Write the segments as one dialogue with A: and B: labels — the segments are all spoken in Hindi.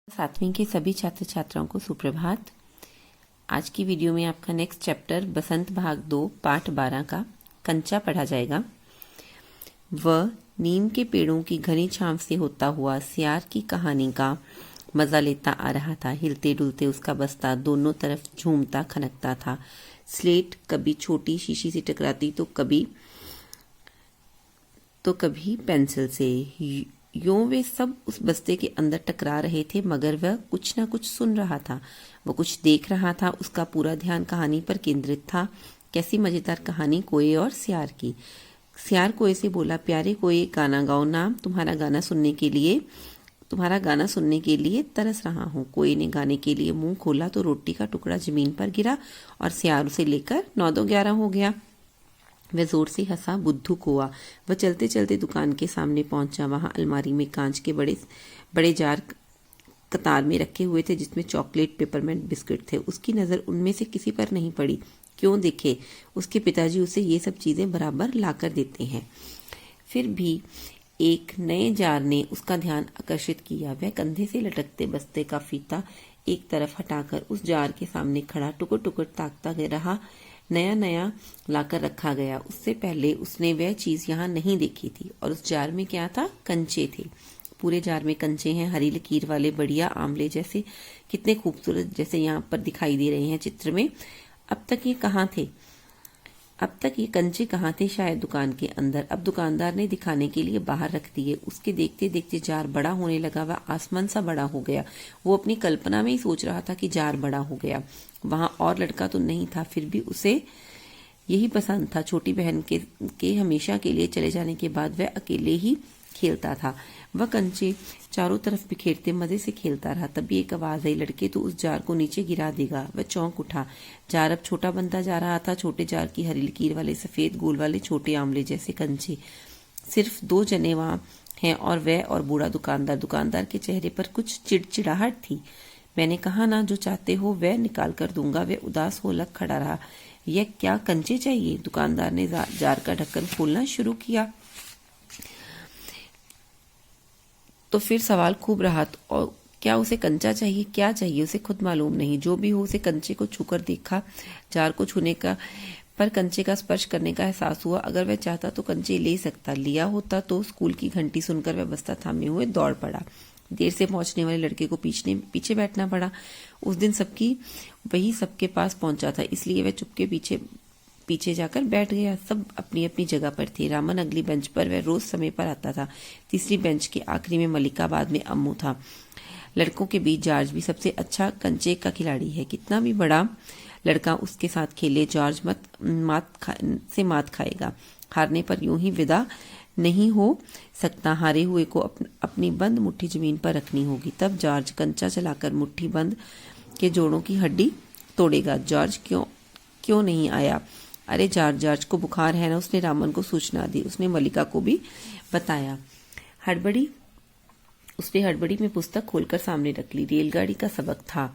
A: सातवीं के सभी छात्र छात्राओं को सुप्रभात। आज की वीडियो में आपका नेक्स्ट चैप्टर बसंत भाग 2 पाठ 12 का कंचा पढ़ा जाएगा। वह नीम के पेड़ों की घनी छांव से होता हुआ सियार की कहानी का मजा लेता आ रहा था। हिलते डुलते उसका बस्ता दोनों तरफ झूमता खनकता था। स्लेट कभी छोटी शीशी से टकराती तो कभी पेंसिल से। यूं वे सब उस बस्ते के अंदर टकरा रहे थे, मगर वह कुछ ना कुछ सुन रहा था, वह कुछ देख रहा था। उसका पूरा ध्यान कहानी पर केंद्रित था। कैसी मजेदार कहानी कोए और सियार की। सियार कोए से बोला, प्यारे कोए, गाना गाओ ना, तुम्हारा गाना सुनने के लिए तरस रहा हूँ। कोए ने गाने के लिए मुंह खोला तो रोटी का टुकड़ा जमीन पर गिरा और सियार उसे लेकर 9-2-11 हो गया। वह जोर से हंसा, बुद्धू कोआ। वह चलते चलते दुकान के सामने पहुंचा। वहां अलमारी में कांच के बड़े बड़े जार कतार में रखे हुए थे, जिसमें चॉकलेट, पेपरमेंट, बिस्किट थे। उसकी नजर उनमें से किसी पर नहीं पड़ी। क्यों देखे, उसके पिताजी उसे ये सब चीजें बराबर लाकर देते हैं। फिर भी एक नए जार ने उसका ध्यान आकर्षित किया। वह कंधे से लटकते बस्ते का फीता एक तरफ हटाकर उस जार के सामने खड़ा टुकुर टुकुर ताकता रहा। नया नया लाकर रखा गया। उससे पहले उसने वह चीज यहाँ नहीं देखी थी। और उस जार में क्या था? कंचे थे। पूरे जार में कंचे हैं, हरी लकीर वाले, बढ़िया आंवले जैसे, कितने खूबसूरत, जैसे यहाँ पर दिखाई दे रहे हैं चित्र में। अब तक ये कंचे कहाँ थे? शायद दुकान के अंदर। अब दुकानदार ने दिखाने के लिए बाहर रख दिए। उसके देखते देखते जार बड़ा होने लगा। वह आसमान सा बड़ा हो गया। वो अपनी कल्पना में ही सोच रहा था कि जार बड़ा हो गया। वहां और लड़का तो नहीं था, फिर भी उसे यही पसंद था। छोटी बहन के हमेशा के लिए चले जाने के बाद वह अकेले ही खेलता था। वह कंचे चारों तरफ बिखेरते मजे से खेलता रहा। तभी एक आवाज आई, लड़के तो उस जार को नीचे गिरा देगा। वह चौंक उठा। जार अब छोटा बनता जा रहा था। छोटे जार की हरी लकीर वाले, सफेद गोल वाले, छोटे आंवले जैसे कंचे। सिर्फ 2 जने वहां हैं, और वह और बूढ़ा दुकानदार। दुकानदार के चेहरे पर कुछ चिड़चिड़ाहट थी। मैंने कहा ना, जो चाहते हो वह निकाल कर दूंगा। वह उदास हो लग खड़ा रहा। यह क्या कंचे चाहिए? दुकानदार ने जार का ढक्कन खोलना शुरू किया। तो फिर सवाल खूब रहा, और क्या उसे कंचा चाहिए? क्या चाहिए उसे खुद मालूम नहीं। जो भी हो, उसे कंचे को छूकर देखा। जार को छूने का पर कंचे का स्पर्श करने का एहसास हुआ। अगर वह चाहता तो कंचे ले सकता। लिया होता तो स्कूल की घंटी सुनकर वह बस्ता थामे हुए दौड़ पड़ा। देर से पहुंचने वाले लड़के को पीछे बैठना पड़ा। उस दिन वही सबके पास पहुंचा था, इसलिए वह चुपके पीछे जाकर बैठ गया। सब अपनी अपनी जगह पर थे। रामन अगली बेंच पर, वह रोज समय पर आता था। तीसरी बेंच के आखिरी में मलिका, बाद में अम्मू था। लड़कों के बीच जॉर्ज भी सबसे अच्छा कंचे का खिलाड़ी है। कितना भी बड़ा लड़का उसके साथ खेले, जॉर्ज मात खाएगा। हारने पर यूं ही विदा नहीं हो सकता। हारे हुए को अपनी बंद मुट्ठी जमीन पर रखनी होगी। तब जॉर्ज कंचा चलाकर मुट्ठी बंद के जोड़ों की हड्डी तोड़ेगा। जॉर्ज क्यों नहीं आया? अरे जॉर्ज को बुखार है ना। उसने रामन को सूचना दी। उसने मलिका को भी बताया। उसने हड़बड़ी में पुस्तक खोलकर सामने रख ली। रेलगाड़ी का सबक था।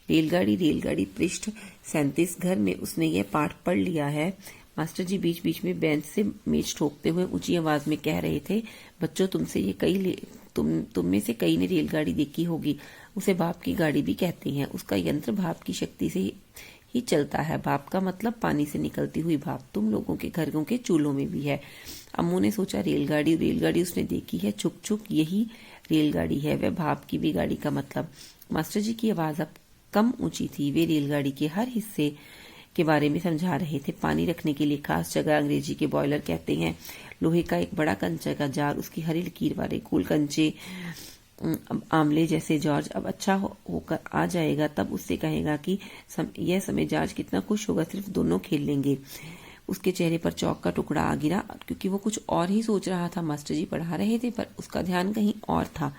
A: रेलगाड़ी पृष्ठ 37। घर में उसने यह पाठ पढ़ लिया है। मास्टर जी बीच बीच में बेंच से मेज ठोकते हुए ऊंची आवाज में कह रहे थे, बच्चों तुम में से कई ने रेलगाड़ी देखी होगी। उसे भाप की गाड़ी भी कहते हैं। उसका यंत्र भाप की शक्ति से ही चलता है। भाप का मतलब पानी से निकलती हुई भाप। तुम लोगों के घरों के चूल्हों में भी है। अम्मू ने सोचा, रेलगाड़ी उसने देखी है। छुक यही रेलगाड़ी है। वह भाप की भी गाड़ी का मतलब। मास्टर जी की आवाज अब कम ऊंची थी। वे रेलगाड़ी के हर हिस्से के बारे में समझा रहे थे। पानी रखने के लिए खास जगह, अंग्रेजी के बॉयलर कहते हैं। लोहे का एक बड़ा कंचे का जार, उसकी हरी लकीर वाले गोल कंचे, आंवले जैसे। जॉर्ज अब अच्छा होकर आ जाएगा, तब उससे कहेगा कि यह समय जॉर्ज कितना खुश होगा। सिर्फ दोनों खेल लेंगे। उसके चेहरे पर चौक का टुकड़ा आ गिरा, क्योंकि वो कुछ और ही सोच रहा था। मास्टर जी पढ़ा रहे थे, पर उसका ध्यान कहीं और था।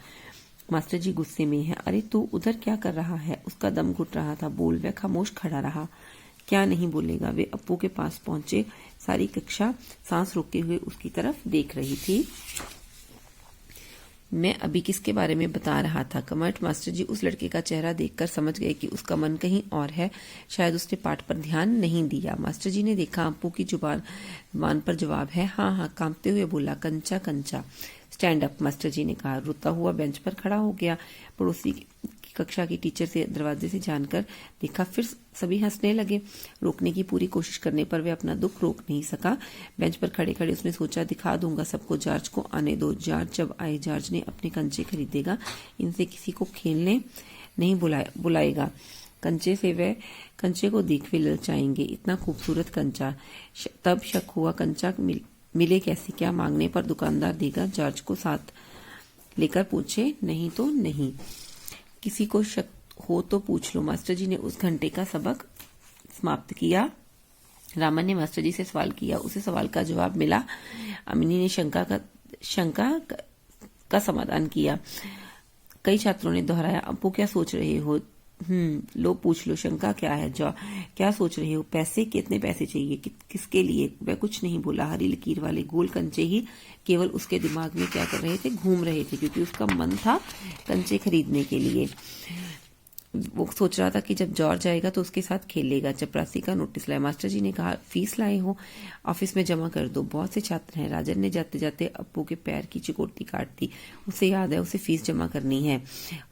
A: मास्टर जी गुस्से में है। अरे तू उधर क्या कर रहा है? उसका दम घुट रहा था। बोल। वह खामोश खड़ा रहा। क्या नहीं बोलेगा? वे अप्पू के पास पहुंचे। सारी कक्षा सांस रोके हुए उसकी तरफ देख रही थी। मैं अभी किसके बारे में बता रहा था? कमर्ट मास्टर जी उस लड़के का चेहरा देखकर समझ गए कि उसका मन कहीं और है। शायद उसने पाठ पर ध्यान नहीं दिया। मास्टर जी ने देखा, अप्पू की जुबान पर जवाब है। हाँ, कांपते हुए बोला, कंचा। स्टैंड अप, मास्टर जी ने कहा। रोता हुआ बेंच पर खड़ा हो गया। पड़ोसी कक्षा की टीचर से दरवाजे से जानकर देखा। फिर सभी हंसने लगे। रोकने की पूरी कोशिश करने पर वे अपना दुख रोक नहीं सका। बेंच पर खड़े खड़े उसने सोचा, दिखा दूंगा सबको, जॉर्ज को आने दो। जॉर्ज जब आए, जॉर्ज ने अपने कंचे खरीदेगा, इनसे किसी को खेलने नहीं बुलाएगा। कंचे से वह कंचे को देख वे ललचाएंगे। इतना खूबसूरत कंचा। तब शक हुआ, कंचा मिले कैसे? क्या मांगने पर दुकानदार देगा? जॉर्ज को साथ लेकर पूछे, नहीं तो नहीं। किसी को शक हो तो पूछ लो। मास्टर जी ने उस घंटे का सबक समाप्त किया। रामन ने मास्टर जी से सवाल किया। उसे सवाल का जवाब मिला। अमिनी ने शंका का समाधान किया। कई छात्रों ने दोहराया, अप्पू क्या सोच रहे हो? लो पूछ लो, शंका क्या है? क्या सोच रहे हो? पैसे? कितने पैसे चाहिए? किसके लिए? वह कुछ नहीं बोला। हरी लकीर वाले गोल कंचे ही केवल उसके दिमाग में क्या कर रहे थे, घूम रहे थे, क्योंकि उसका मन था कंचे खरीदने के लिए। वो सोच रहा था कि जब जॉर्ज आएगा तो उसके साथ खेलेगा। चपरासी का नोटिस लाया। मास्टर जी ने कहा, फीस लाए हो? ऑफिस में जमा कर दो, बहुत से छात्र हैं। राजन ने जाते जाते अप्पू के पैर की चिकोटी काट दी। उसे याद है, उसे फीस जमा करनी है।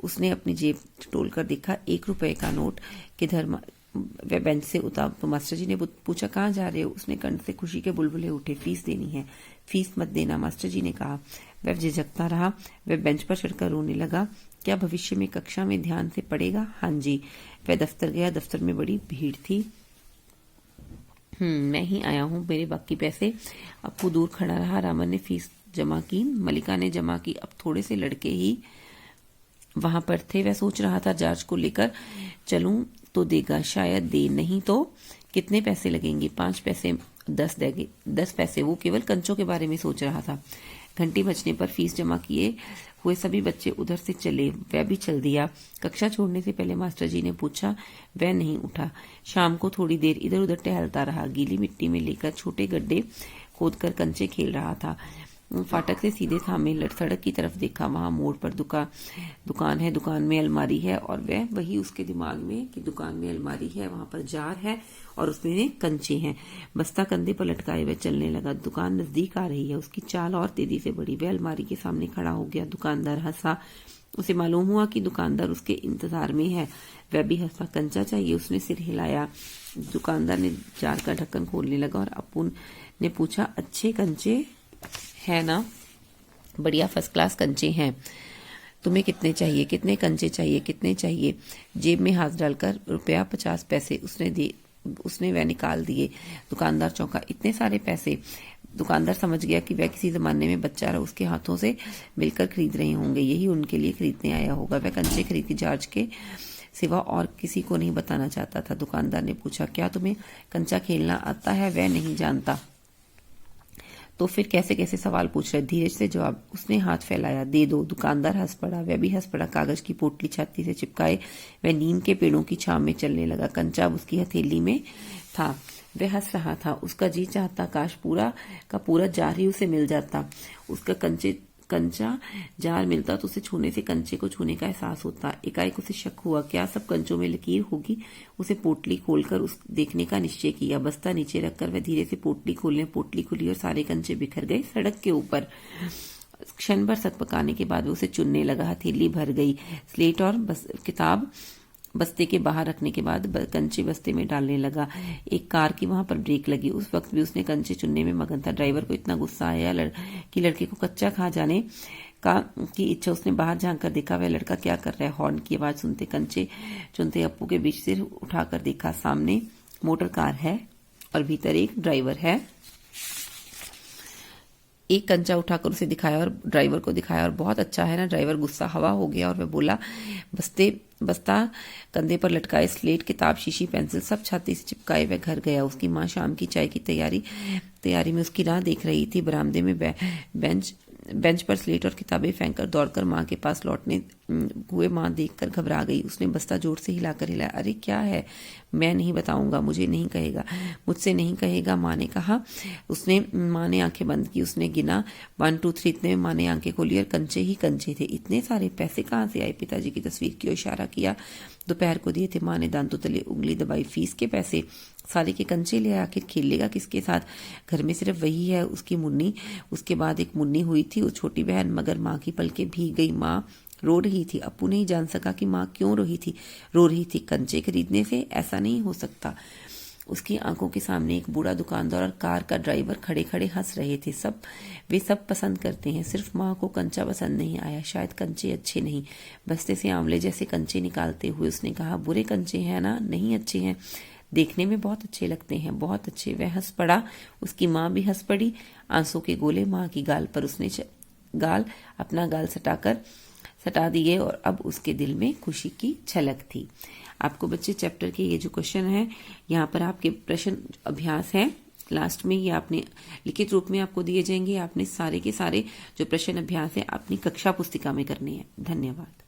A: उसने अपनी जेब टोल कर देखा, 1 रुपए का नोट। किधर? वह बेंच से उतार तो मास्टर जी ने पूछा, कहाँ जा रहे हो? उसने कंठ से खुशी के बुलबुले उठे। फीस देनी है। फीस मत देना, मास्टर जी ने कहा। वह झिझकता रहा। वह बेंच पर चढ़कर रोने लगा। क्या भविष्य में कक्षा में ध्यान से पढ़ेगा? हाँ जी। वह दफ्तर गया। दफ्तर में बड़ी भीड़ थी। मैं ही आया हूँ, मेरे बाकी पैसे। अप्पू दूर खड़ा रहा। रामन ने फीस जमा की, मलिका ने जमा की। अब थोड़े से लड़के ही वहां पर थे। वह सोच रहा था, जॉर्ज को लेकर चलूं तो देगा, शायद दे, नहीं तो कितने पैसे लगेंगे? 5 पैसे, 10 देंगे, 10 पैसे। वो केवल कंचों के बारे में सोच रहा था। घंटी बजने पर फीस जमा किए हुए सभी बच्चे उधर से चले। वह भी चल दिया। कक्षा छोड़ने से पहले मास्टर जी ने पूछा। वह नहीं उठा। शाम को थोड़ी देर इधर उधर टहलता रहा। गीली मिट्टी में लेकर छोटे गड्ढे खोदकर कंचे खेल रहा था। फाटक से सीधे सामने सड़क की तरफ देखा। वहां मोड़ पर दुकान है। दुकान में अलमारी है, और वह वही उसके दिमाग में कि दुकान में अलमारी है, वहां पर जार है और उसमें कंचे हैं। बस्ता कंधे पर लटकाए वह चलने लगा। दुकान नजदीक आ रही है। उसकी चाल और तेजी से बढ़ी। वह अलमारी के सामने खड़ा हो गया। दुकानदार हंसा। उसे मालूम हुआ कि दुकानदार उसके इंतजार में है। वह भी हंसा। कंचा चाहिए? उसने सिर हिलाया। दुकानदार ने जार का ढक्कन खोलने लगा और अप्पू ने पूछा, अच्छे कंचे है ना? बढ़िया, फर्स्ट क्लास कंचे हैं। तुम्हें कितने चाहिए? कितने कंचे चाहिए? कितने चाहिए? जेब में हाथ डालकर रुपया 50 पैसे उसने वह निकाल दिए। दुकानदार चौंका, इतने सारे पैसे? दुकानदार समझ गया कि वह किसी जमाने में बच्चा रहा, उसके हाथों से मिलकर खरीद रहे होंगे। यही उनके लिए खरीदने आया होगा। वह कंचे खरीद जॉर्ज के सिवा और किसी को नहीं बताना चाहता था। दुकानदार ने पूछा, क्या तुम्हें कंचा खेलना आता है? वह नहीं जानता। तो फिर कैसे कैसे सवाल पूछ रहे? धीरज से जवाब। उसने हाथ फैलाया, दे दो। दुकानदार हंस पड़ा। वह भी हंस पड़ा। कागज की पोटली छाती से चिपकाए वह नीम के पेड़ों की छांव में चलने लगा। कंचा अब उसकी हथेली में था। वह हंस रहा था। उसका जी चाहता काश पूरा का पूरा जार ही उसे मिल जाता। उसका कंचा जार मिलता तो उसे छूने से कंचे को छूने का एहसास होता। एकाएक उसे शक हुआ, क्या सब कंचों में लकीर होगी? उसे पोटली खोलकर उस देखने का निश्चय किया। बस्ता नीचे रखकर वह धीरे से पोटली खुली और सारे कंचे बिखर गए सड़क के ऊपर। क्षण भर सकपकाने के बाद वो उसे चुनने लगा। हथेली भर गई। स्लेट और किताब बस्ते के बाहर रखने के बाद कंचे बस्ते में डालने लगा। एक कार की वहां पर ब्रेक लगी। उस वक्त भी उसने कंचे चुनने में मगन था। ड्राइवर को इतना गुस्सा आया कि लड़के को कच्चा खा जाने की इच्छा। उसने बाहर झांक कर देखा, वह लड़का क्या कर रहा है। हॉर्न की आवाज सुनते कंचे चुनते अप्पू के बीच सिर उठाकर देखा। सामने मोटर कार है और भीतर एक ड्राइवर है। एक कंचा उठाकर उसे दिखाया और ड्राइवर को दिखाया, और बहुत अच्छा है ना? ड्राइवर गुस्सा हवा हो गया और वह बोला। बस्ता कंधे पर लटकाए, स्लेट, किताब, शीशी, पेंसिल सब छाती से चिपकाए वह घर गया। उसकी माँ शाम की चाय की तैयारी में उसकी राह देख रही थी। बरामदे में बेंच पर स्लेट और किताबें फेंककर दौड़कर माँ के पास लौटने हुए माँ देखकर घबरा गई। उसने बस्ता जोर से हिलाकर हिलाया। अरे क्या है? मैं नहीं बताऊंगा। मुझे नहीं कहेगा? मुझसे नहीं कहेगा, माँ ने कहा। माँ ने आंखें बंद की। उसने गिना 1 2 3। इतने में माँ ने आंखें खोली और कंचे ही कंचे थे। इतने सारे पैसे कहाँ से आए? पिताजी की तस्वीर की ओर इशारा किया। दोपहर को दिए थे। माँ ने दांतों तले उंगली दबाई। फीस के पैसे? साले के कंचे ले। आखिर खेलेगा किसके साथ? घर में सिर्फ वही है, उसकी मुन्नी। उसके बाद एक मुन्नी हुई थी, वो छोटी बहन, मगर माँ की पलकें भीग गई। माँ रो रही थी। अप्पू नहीं जान सका कि माँ क्यों रो रही थी कंचे खरीदने से? ऐसा नहीं हो सकता। उसकी आंखों के सामने एक बूढ़ा दुकानदार और कार का ड्राइवर खड़े खड़े हंस रहे थे। वे सब पसंद करते हैं, सिर्फ माँ को कंचा पसंद नहीं आया। शायद कंचे अच्छे नहीं। बस्ते से आंवले जैसे कंचे निकालते हुए उसने कहा, बुरे कंचे हैं ना? नहीं, अच्छे हैं, देखने में बहुत अच्छे लगते हैं, बहुत अच्छे। वह हंस पड़ा। उसकी माँ भी हंस पड़ी। आंसू के गोले माँ की गाल पर उसने अपना गाल सटा दिए और अब उसके दिल में खुशी की झलक थी। आपको बच्चे चैप्टर के ये जो क्वेश्चन है, यहाँ पर आपके प्रश्न अभ्यास है। लास्ट में ये आपने लिखित रूप में आपको दिए जाएंगे। आपने सारे के सारे जो प्रश्न अभ्यास है अपनी कक्षा पुस्तिका में करने हैं। धन्यवाद।